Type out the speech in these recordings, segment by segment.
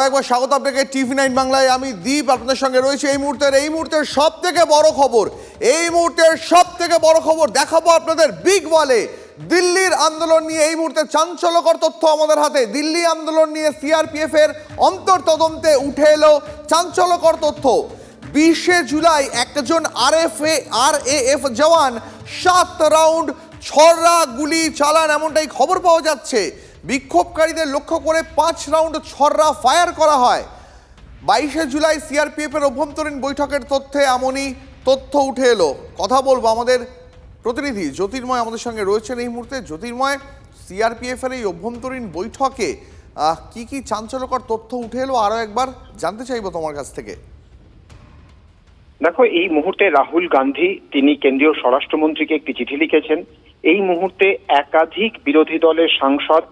একবার স্বাগত আপনাকে TV9 বাংলায়। আমি দীপ আপনাদের সঙ্গে রয়েছে এই মুহূর্তের সব থেকে বড় খবর। এই মুহূর্তের সব থেকে বড় খবর দেখাবো আপনাদের বিগ ওয়ালে। দিল্লির আন্দোলন নিয়ে এই মুহূর্তে চাঞ্চল্যকর তথ্য আমাদের হাতে। দিল্লি আন্দোলন নিয়ে সিআরপিএফ এর অন্তর্তদন্তে উঠে এলো চাঞ্চল্যকর তথ্য। 20শে জুলাই একজন আরএএফ জওয়ান 7 রাউন্ড ছড়া গুলি চালান, এমনটাই খবর পাওয়া যাচ্ছে। বিক্ষোভকারীদের লক্ষ্য করে 5 রাউন্ড ছড়া ফায়ার করা হয়। 22শে জুলাই সিআরপিএফ এর অভ্যন্তরীণ বৈঠকের তথ্যে এমনই তথ্য উঠে এলো। কথা বলবো আমাদের প্রতিনিধি জ্যোতির্ময় আমাদের সঙ্গে রয়েছেন এই মুহূর্তে। জ্যোতির্ময়, সিআরপিএফ এর এই অভ্যন্তরীণ বৈঠকে কি কি চাঞ্চল্যকর তথ্য উঠে এলো আরো একবার জানতে চাইবো তোমার কাছ থেকে। দেখো, এই মুহূর্তে রাহুল গান্ধী তিনি কেন্দ্রীয় স্বরাষ্ট্রমন্ত্রীকে একটি চিঠি লিখেছেন। এই মুহূর্তে একাধিক বিরোধী দলের সাংসদ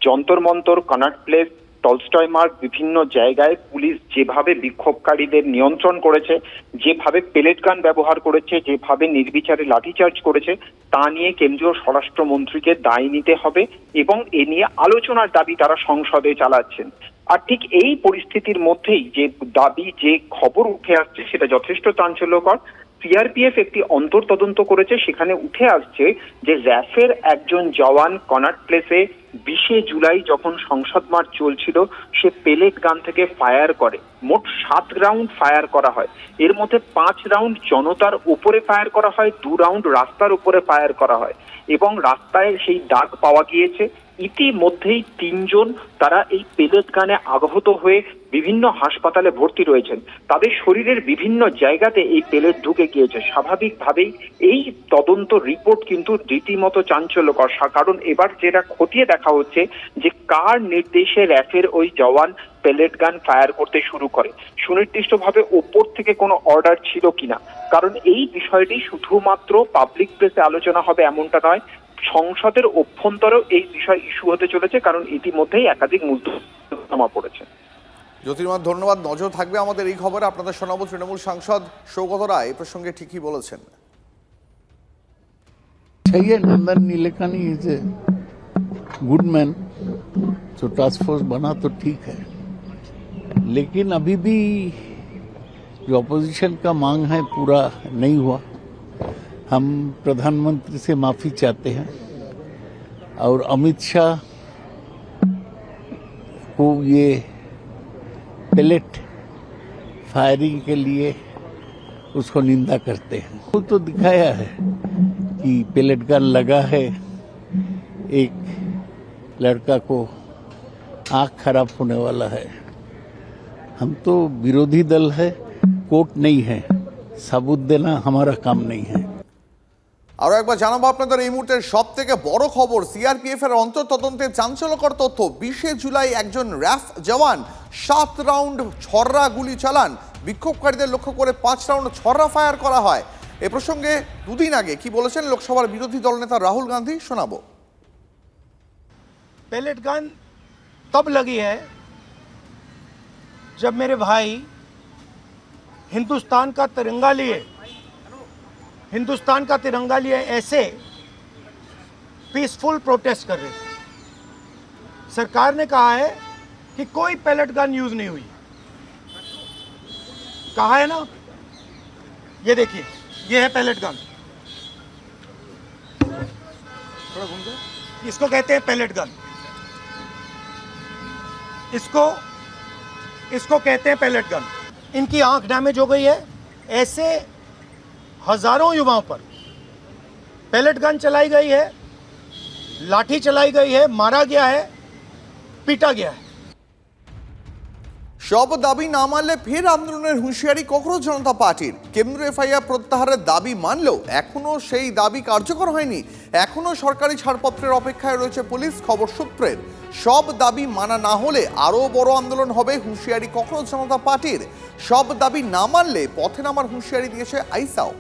Jantar Mantar, Connaught place, Tolstoy মার্গ বিভিন্ন জায়গায় পুলিশ যেভাবে বিক্ষোভকারীদের নিয়ন্ত্রণ করেছে, যেভাবে পেলেট গান ব্যবহার করেছে, যেভাবে নির্বিচারে লাঠিচার্জ করেছে, তা নিয়ে কেন্দ্রীয় স্বরাষ্ট্রমন্ত্রীকে দায় নিতে হবে এবং এ নিয়ে আলোচনার দাবি তারা সংসদে চালাচ্ছেন। আর ঠিক এই পরিস্থিতির মধ্যেই যে দাবি, যে খবর উঠে আসছে সেটা যথেষ্ট চাঞ্চল্যকর। সিআরপিএফ একটি অন্তর্তদন্ত করেছে, সেখানে উঠে আসছে যে র্যাফের একজন জওয়ান কনট প্লেসে 20শে জুলাই যখন সংসদ মার্চ চলছিল সে পেলেট গান থেকে ফায়ার করে। মোট 7 রাউন্ড ফায়ার করা হয়। এর মধ্যে 5 রাউন্ড জনতার উপরে ফায়ার করা হয়, 2 রাউন্ড রাস্তার উপরে ফায়ার করা হয় এবং রাস্তায় সেই দাগ পাওয়া গিয়েছে। ইতিমধ্যেই 3 জন তারা এই পেলেট গানে আহত হয়ে বিভিন্ন হাসপাতালে ভর্তি রয়েছেন। তাদের শরীরের বিভিন্ন জায়গাতে এই পেলেট ঢুকে গিয়েছে। স্বাভাবিকভাবেই এই তদন্ত রিপোর্ট কিন্তু রীতিমতো চাঞ্চল্যকর, কারণ এবার যেটা খতিয়ে দেখা হচ্ছে যে কার নির্দেশে র্যাফের ওই জওয়ান পেলেট গান ফায়ার করতে শুরু করে। সুনির্দিষ্টভাবে ওপর থেকে কোনো অর্ডার ছিল কিনা, কারণ এই বিষয়টি শুধুমাত্র পাবলিক প্লেসে আলোচনা হবে এমনটা নয়, সংসদের অভ্যন্তরেও এই বিষয় ইস্যু হতে চলেছে, কারণ ইতিমধ্যেই একাধিক মুদ্রা পড়েছে। জ্যোতির্ময়, ধন্যবাদ। নজর থাকবে আমাদের এই খবরে। আপনাদের শোনাবো তৃণমূল সাংসদ সৌগত রায় এই প্রসঙ্গে ঠিকই বলেছেন। Nandan Nilekani is a good man, जो टास्क फोर्स बना तो ठीक है, लेकिन अभी भी जो अपोजिशन का मांग है पूरा नहीं हुआ। हम प्रधानमंत्री से माफी चाहते हैं और अमित शाह को ये पेलेट फायरिंग के लिए उसको निंदा करते हैं। वो तो दिखाया है कि पेलेट गन लगा है, एक लड़का को आँख खराब होने वाला है। हम तो विरोधी दल है, कोर्ट नहीं है, सबूत देना हमारा काम नहीं है। আরো একবার জানাবো আপনাদের এই মুহূর্তের সব থেকে বড় খবর। সিআরপিএফ এর অন্তর্তদন্তে চাঞ্চল্যকর তথ্য। 20শে জুলাই একজন র্যাফ জওয়ান 7 রাউন্ড ছড়া গুলি চালান। বিক্ষোভকারীদের লক্ষ্য করে 5 রাউন্ড ছড়া ফায়ার করা হয়। এ প্রসঙ্গে দুদিন আগে কি বলেছেন লোকসভার বিরোধী দলনেতা রাহুল গান্ধী, শোনাবো। पेलेट गन तब लगी है जब मेरे भाई हिंदुस्तान का तिरंगा लिए ऐसे पीसफुल प्रोटेस्ट कर रहे थे। सरकार ने कहा है कि कोई पेलेट गन यूज नहीं हुई। कहा है ना, ये देखिए, ये है पेलेट गन, थोड़ा घूम जाए, इसको कहते हैं पेलेट गन, इसको कहते हैं पेलेट गन। इनकी आंख डैमेज हो गई है। ऐसे हजारों युवाओं पर पेलेट गन चलाई गई है, लाठी चलाई गई है, मारा गया है, पीटा गया है। সব দাবি না মানলে ফের আন্দোলনের হুঁশিয়ারি কখনো জনতা পার্টির। কেন্দ্র এফআইআর প্রত্যাহারের দাবি মানলেও এখনো সেই দাবি কার্যকর হয়নি। এখনো সরকারি ছাড়পত্রের অপেক্ষায় রয়েছে পুলিশ। খবর সূত্রের সব দাবি মানা না হলে আরো বড় আন্দোলন হবে, হুঁশিয়ারি কখনো জনতা পার্টির। সব দাবি না মানলে পথে নামার হুঁশিয়ারি দিয়েছে আইসাও।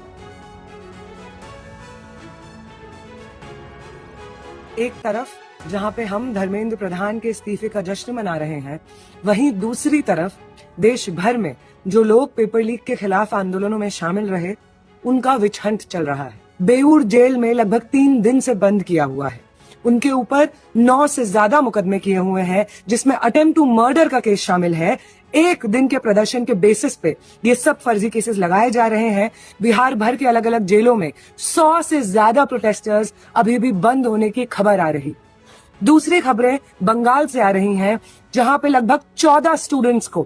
एक तरफ जहां पे हम धर्मेंद्र प्रधान के इस्तीफे का जश्न मना रहे हैं, वहीं दूसरी तरफ देश भर में जो लोग पेपर लीक के खिलाफ आंदोलनों में शामिल रहे उनका विच हंट चल रहा है। बेऊर जेल में लगभग 3 दिन से बंद किया हुआ है। उनके ऊपर 9 से ज्यादा मुकदमे किए हुए हैं, जिसमें अटेम्प्ट टू मर्डर का केस शामिल है। एक दिन के प्रदर्शन के बेसिस पे ये सब फर्जी केसेस लगाए जा रहे हैं। बिहार भर के अलग अलग जेलों में 100 से ज्यादा प्रोटेस्टर्स अभी भी बंद होने की खबर आ रही। दूसरी खबरें बंगाल से आ रही हैं, जहां पे लगभग 14 स्टूडेंट्स को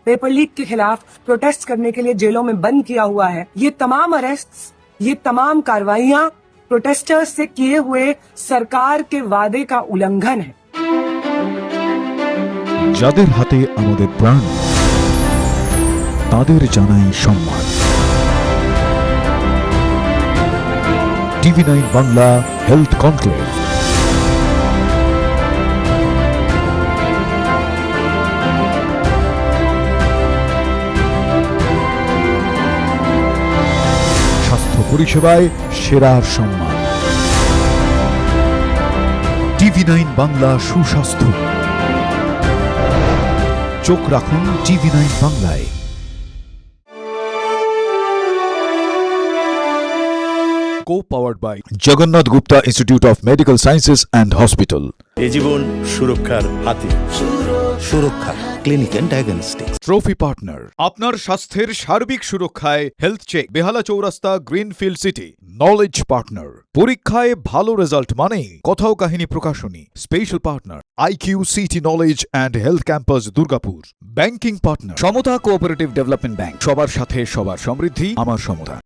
पेपर लीक के खिलाफ प्रोटेस्ट करने के लिए जेलों में बंद किया हुआ है। ये तमाम अरेस्ट्स, ये तमाम कार्रवाइयां प्रोटेस्टर्स से किए हुए सरकार के वादे का उल्लंघन है। যাদের হাতে আমাদের প্রাণ তাদের জানাই সম্মান। টিভি9 বাংলা হেলথ কনক্লেভ। স্বাস্থ্য পরিষেবায় সেরার সম্মান। টিভি9 বাংলা সুস্বাস্থ্য। চোখ রাখুন টিভি9 বাংলায়। Co-powered by Jagannath Gupta Institute of Medical Sciences and Hospital. এ জীবন সুরক্ষার হাতে। Suraksha clinic and diagnostics. Trophy partner আপনার স্বাস্থ্যের সার্বিক সুরক্ষায় হেলথ চেক, বেহালা চৌরাস্তা, গ্রিনফিল্ড সিটি। নলেজ পার্টনার পরীক্ষায় ভালো রেজাল্ট মানেই কথাও কাহিনী প্রকাশনী। Special partner IQ city knowledge and health campus Durgapur. Banking partner Samata cooperative development bank. সবার সাথে সবার সমৃদ্ধি আমার সমতা।